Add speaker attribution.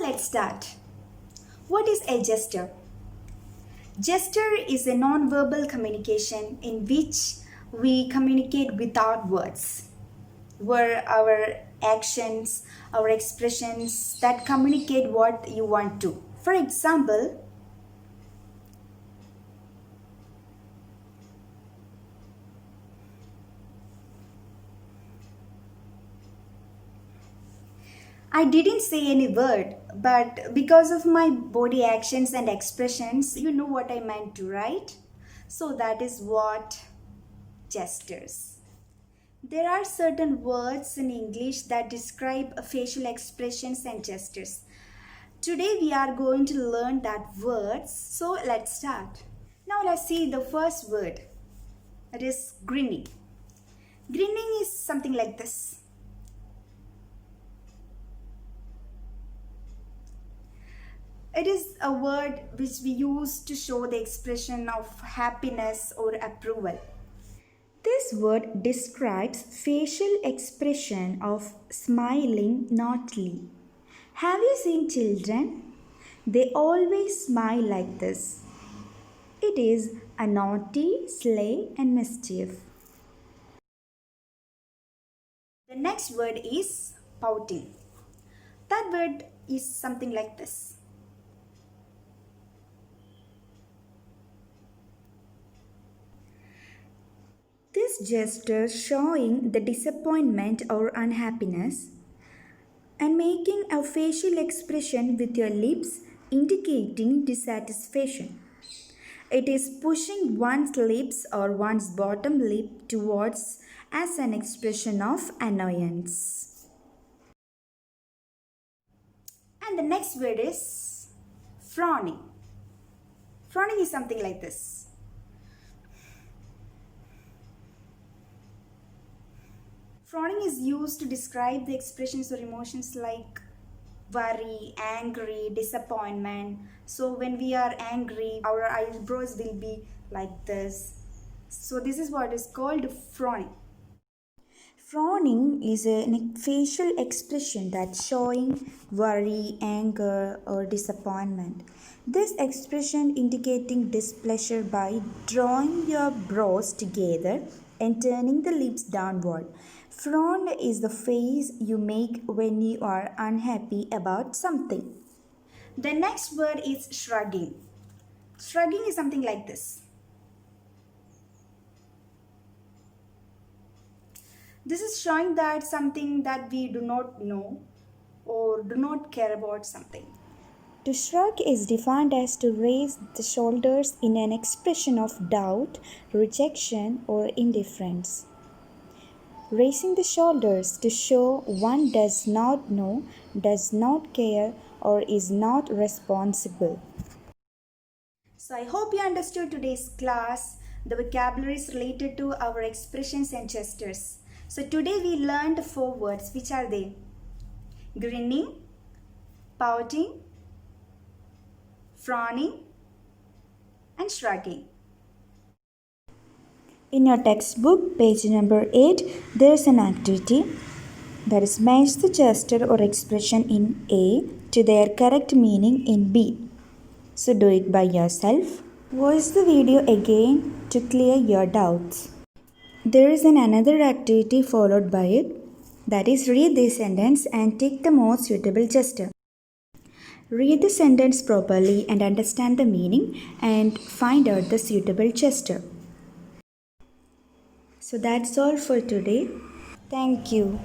Speaker 1: let's start. What is a gesture? Gesture is a non-verbal communication in which we communicate without words, where our actions, our expressions that communicate what you want to. For example, I didn't say any word, but because of my body actions and expressions, you know what I meant to, right? So that is what gestures. There are certain words in English that describe facial expressions and gestures. Today we are going to learn that words, so let's start. Now let's see the first word. It is grinning. Grinning is something like this. It is a word which we use to show the expression of happiness or approval. This word describes facial expression of smiling naughtily. Have you seen children? They always smile like this. It is a naughty, sly, and mischief. The next word is pouting. That word is something like this. This gesture showing the disappointment or unhappiness and making a facial expression with your lips indicating dissatisfaction. It is pushing one's lips or one's bottom lip towards as an expression of annoyance. And the next word is frowning. Frowning is something like this. Frowning is used to describe the expressions or emotions like worry, angry, disappointment. So when we are angry, our eyebrows will be like this. So this is what is called frowning. Frowning is a facial expression that's showing worry, anger, or disappointment. This expression indicating displeasure by drawing your brows together and turning the lips downward. Frown is the face you make when you are unhappy about something. The next word is shrugging. Shrugging is something like this. This is showing that something that we do not know or do not care about something. To shrug is defined as to raise the shoulders in an expression of doubt, rejection, or indifference. Raising the shoulders to show one does not know, does not care, or is not responsible. So I hope you understood today's class. The vocabulary is related to our expressions and gestures. So today we learned 4 words. Which are they? Grinning, pouting, frowning, and shrugging. In your textbook, page number 8, there is an activity that is match the gesture or expression in A to their correct meaning in B. So do it by yourself. Watch the video again to clear your doubts. There is another activity followed by it, that is read the sentence and take the most suitable gesture. Read the sentence properly and understand the meaning and find out the suitable gesture. So that's all for today. Thank you.